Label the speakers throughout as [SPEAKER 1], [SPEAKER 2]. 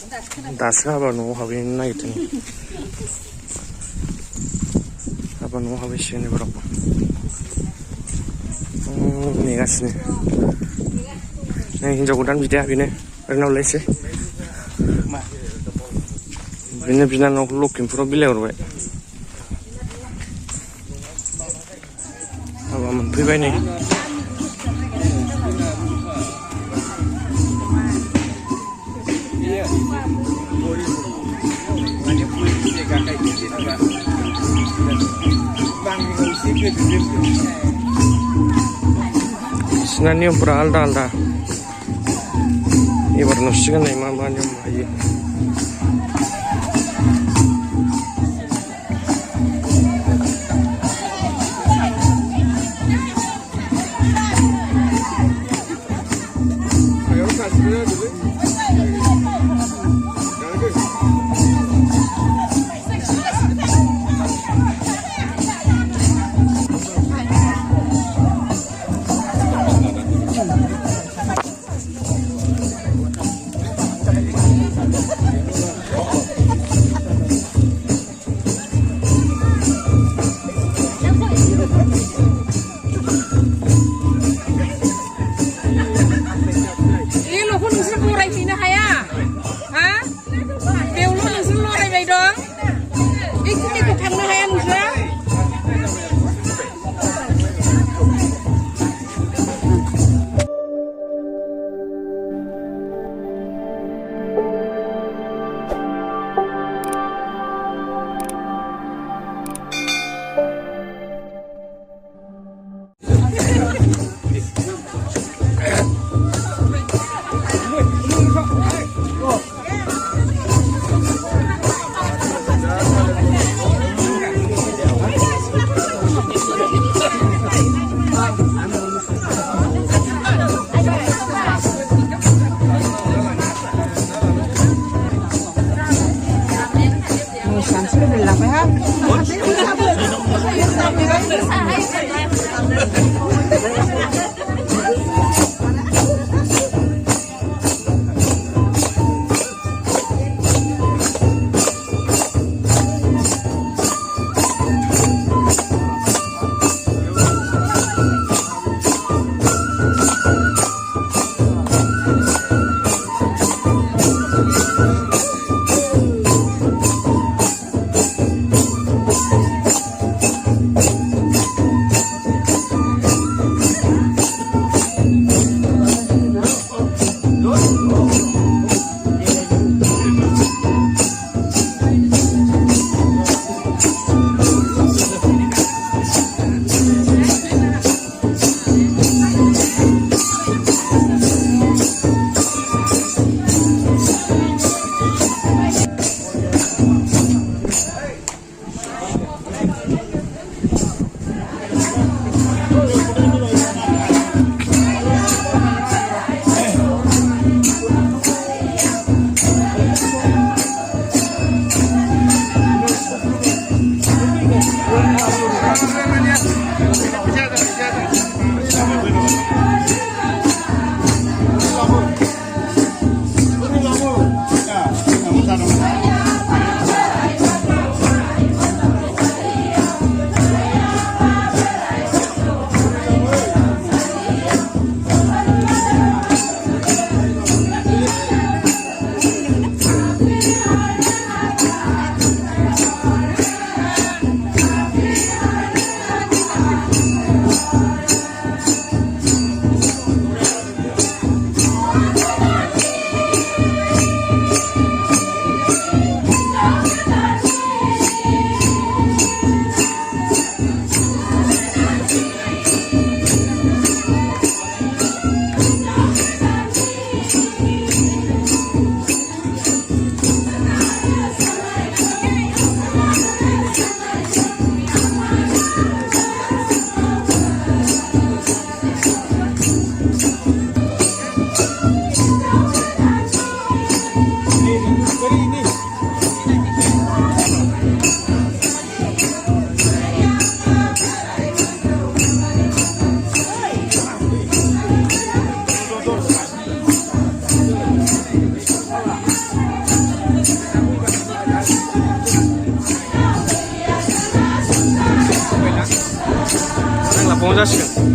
[SPEAKER 1] दासो हाबा न'आव हाबहैनो नागिरदों हाबा न'आव हाबहैसिगोन एबाराव नेगासिनो नै हिनजाव गोदान बिदाया बेनो ओरैनावलायसै बेनो बिनानावखौ लखिमपुराव बिलाइहरबाय हाबा मोनफैबाय नै बिसिना नियमफोरा आलदा आलदा एबार नुसिगोन नै मा मा नियम हायो जासिगोन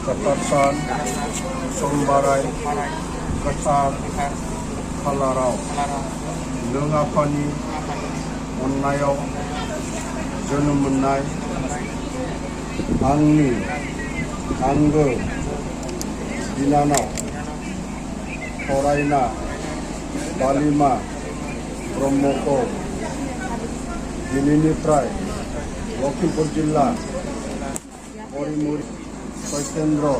[SPEAKER 2] Ketasan Sombarai Ketar Kalarau Nengapani Menayau Jonom Menai Angni Anggo Dinanau Horaina Balima Bromoko Dininipraj Lakhimpur Jilla Muri Soitendro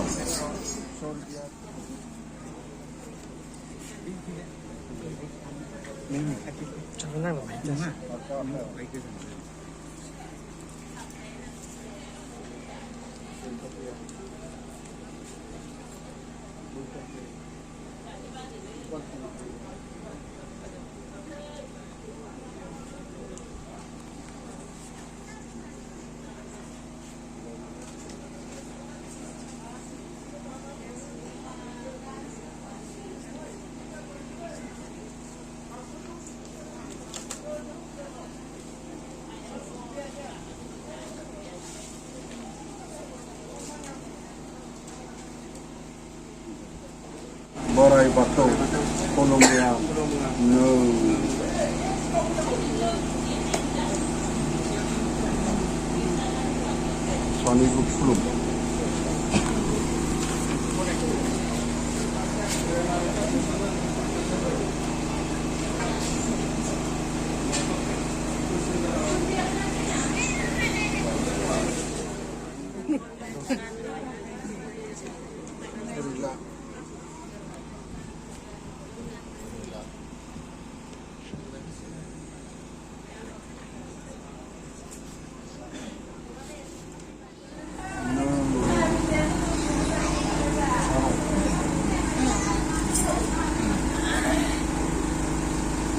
[SPEAKER 1] Jangan nangis
[SPEAKER 2] Borai Batu Colombia no Sony Gupflum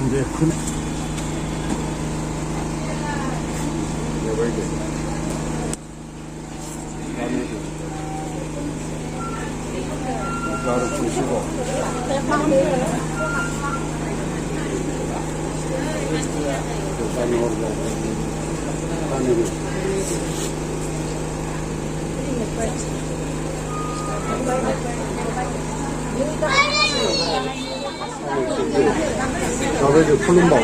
[SPEAKER 2] 이제 큰 나를 보시고 저에게 풀린 법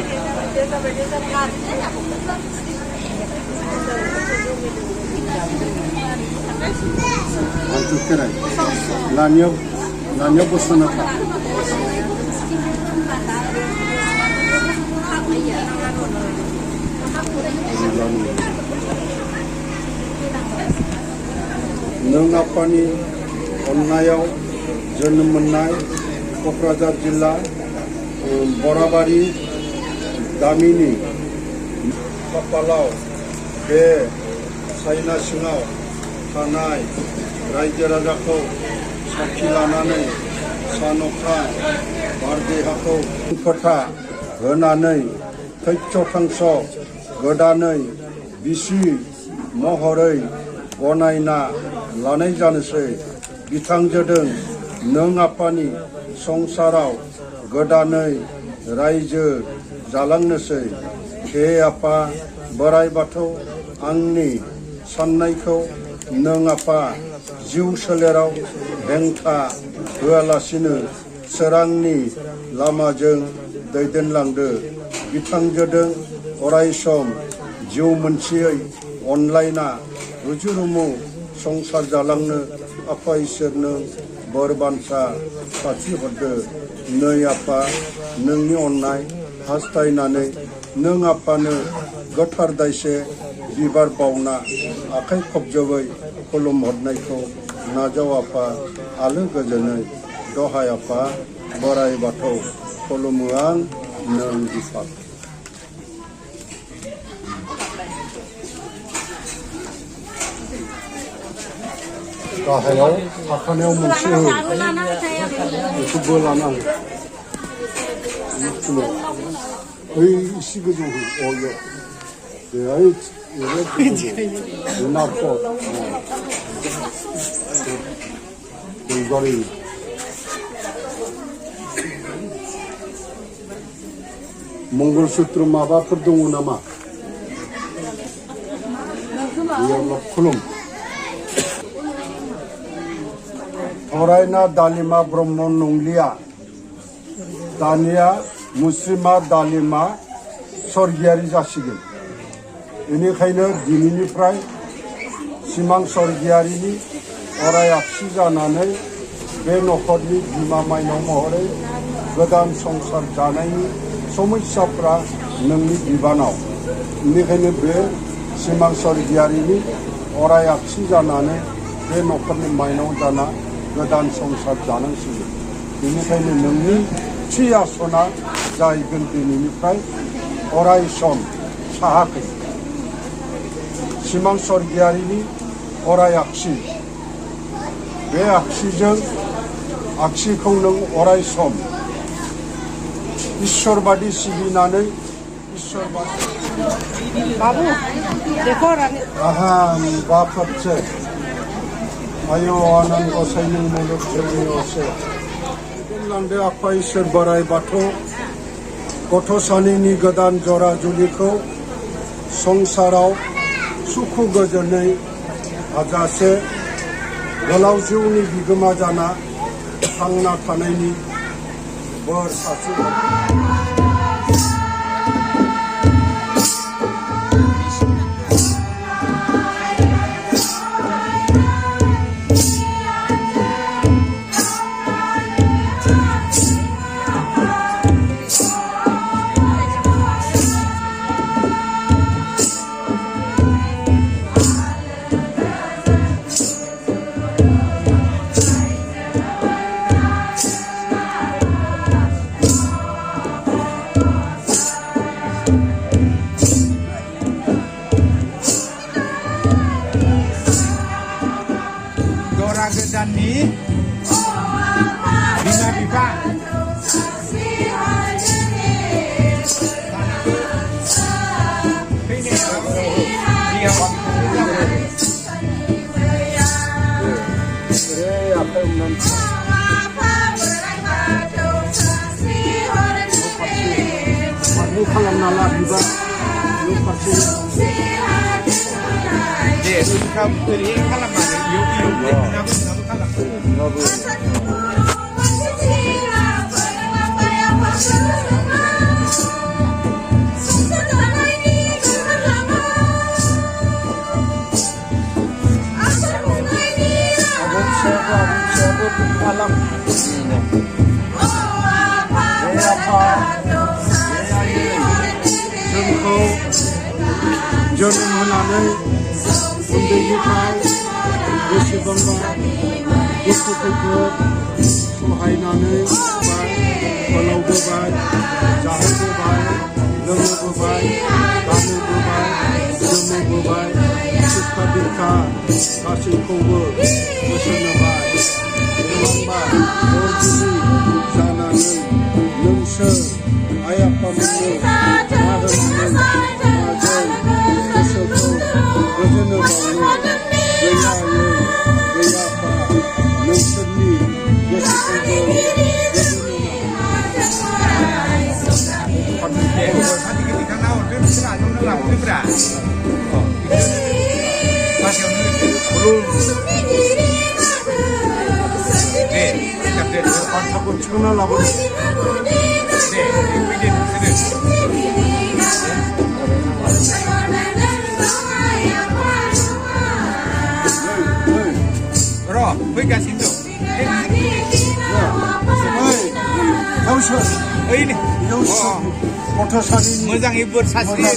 [SPEAKER 2] 안쪽에라 난여 벗어나다 नों आफानि अननायाव जोनोम मोननाय क'क्राझार जिल्ला बराबारि गामिनि खाफालाव बे सायना सिङाव थानाय रायजो राजाखौ साखि लानानै सान अखा बार देहाखौ फोथा होनानै थैस' थांस' गोदानै बिसि महरै गनायना लानाय जानोसै बिथांजों नों आफानि संसाराव गोदानै रायजो जालांनोसै हे आफा बोराइ बाथौ आंनि साननायखौ नों आफा जिउ सोलेराव हेंथा होआलासिनो सोरांनि लामाजों दैदेनलांदो बिथांजों अरायसम जिउ मोनसेयै अनलायना रुजु रुमु संसार जालांनो आफा इसोरनो बोर बान्था साथि हरदो नै आफा नोंनि अननाय हास्थायनानै नों आफानो गोथार दायसे बिबार बावना आखाइ खबजबै खुलुमहरनायखौ नाजाव आफा आलो गोजोनै दहाय आफा बोराइ बाथौ खुलुमो आं नों बिफा गाहायाव थाखानायाव मोनसे हो बेखौबो लानांगौ ओइ इसे गोजौ हो अ बेहाय नारख' गलबारि मंगलसूत्र माबाफोर दङ नामा बेयाव खुलुम फरायना दालिमा ब्रह्म नंलिया दानिया मुस्लिमा दालिमा सर्गियारि जासिगोन बेनिखायनो दिनैनिफ्राय सिमां सर्गियारिनि अराय आगसि जानानै बे न'खरनि बिमा माइनाव महरै गोदान संसार जानायनि समस्याफ्रा नोंनि बिबानाव बेनिखायनो बे सिमां सर्गियारिनि अराय आगसि जानानै बे न'खरनि माइनाव जाना गोदान संसार जानांसिगोन बेनिखायनो नोंनि थि आसना जाहैगोन दिनैनिफ्राय अराय सम साहाखै सिमां सर्गियारिनि अराय आगसि बे आगसिजों आगसिखौ नों अराय सम इसोरबादि सिबिनानै इसोरबादि
[SPEAKER 1] बाबू देखो
[SPEAKER 2] आहाम बाफादसे आयो आनान गसाइ नों मुलुग जोंनि असे लांदो आफा इसोर बोराइ बाथौ गथ' सानैनि गोदान जरा जुलिखौ संसाराव सुखु गोजोनै हाजासे गोलाव जिउनि बिगोमा जाना थांना थानायनि बोर सारस्रि
[SPEAKER 3] गोदाननि बिमा बिफा
[SPEAKER 2] आखाइ हमनानै
[SPEAKER 3] बेखौ खालामना लायोबा न' फारसे
[SPEAKER 4] दे ओंखाम ओरै खालामनानै नोंनाबो खालामो
[SPEAKER 3] alam apa जोंखौ जोनोम होनानै उन्दैनिफ्राय बेसेबांबा दुखु खैफोद सहायनानै फोलावबोबाय जाहोबोबाय लोंहोबोबाय गानहोबोबाय जोमहोबोबाय शिक्षा दीक्षा गासैखौबो बोसोन होबाय नङाबा अरजुनि जानानै नोंसोर आइ आफामोननो मा होनानै माजों गोसोखौ गोजोन होबावनो गैयायै गैयाफा नोंसोरनि गोसोखौबो गोजोन बाथ्राखौ थिखांना लाबोदो
[SPEAKER 4] र' फैगासिनो दं मोजाङै बोर सास्रियो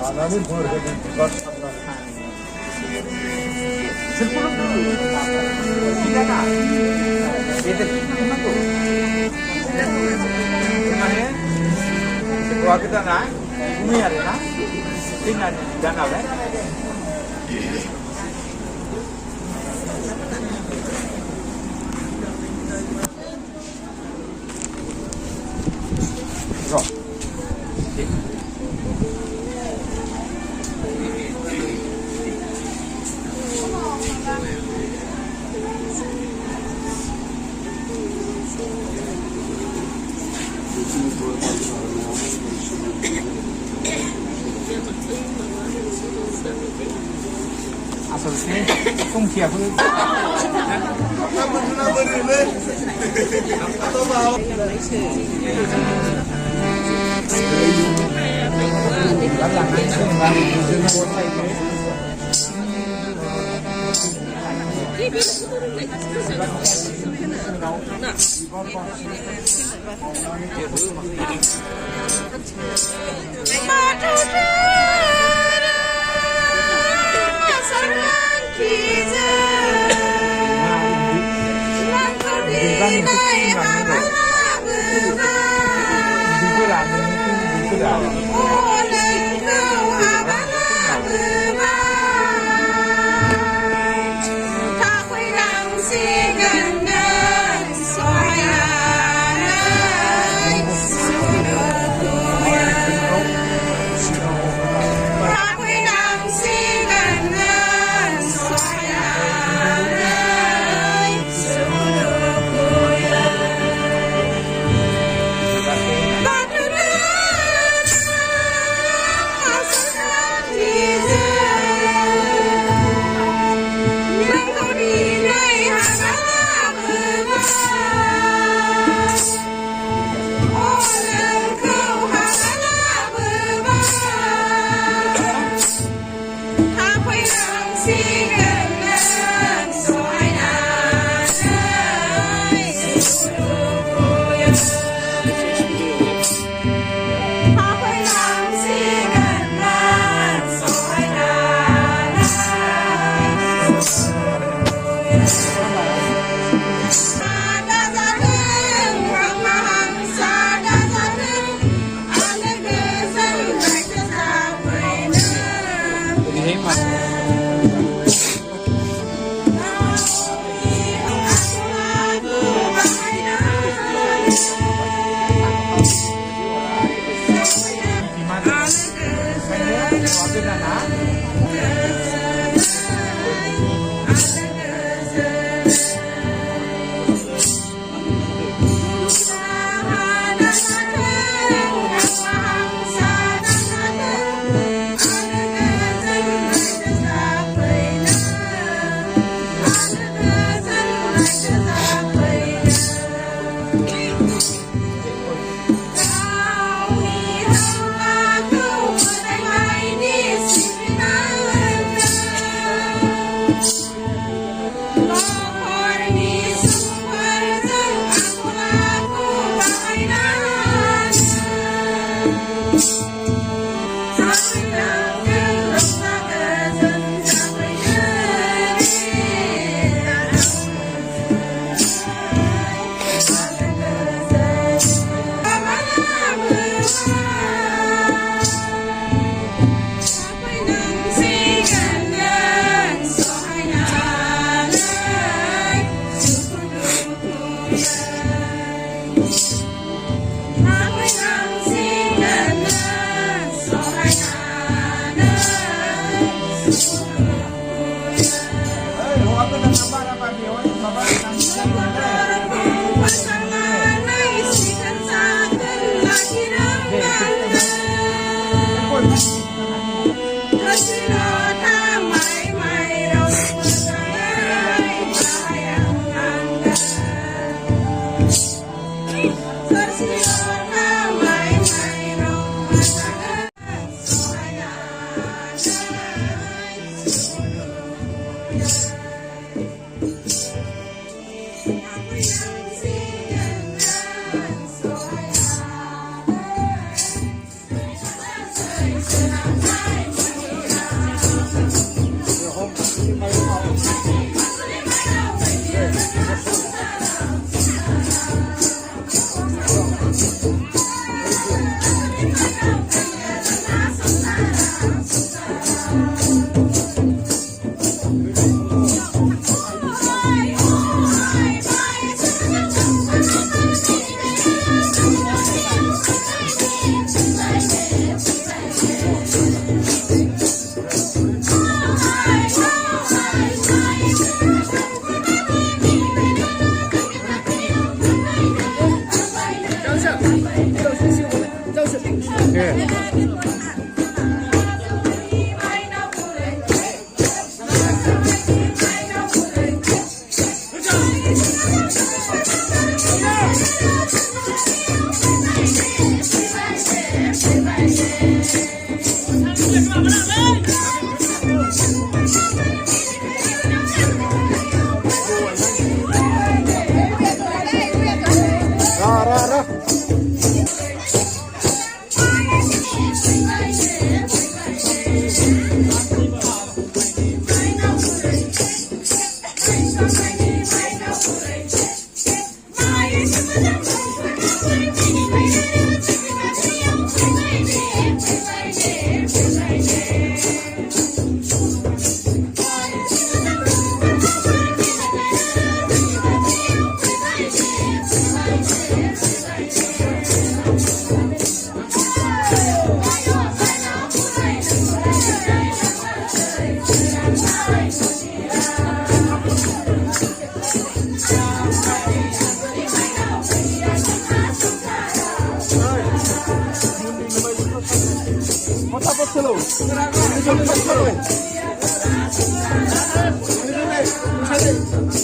[SPEAKER 3] लानानै बोर होदों बिबार
[SPEAKER 4] hौवा गोदाना बुङो आरोना फैनानै दा नालाय आसलथे संखियाबो
[SPEAKER 3] Hello.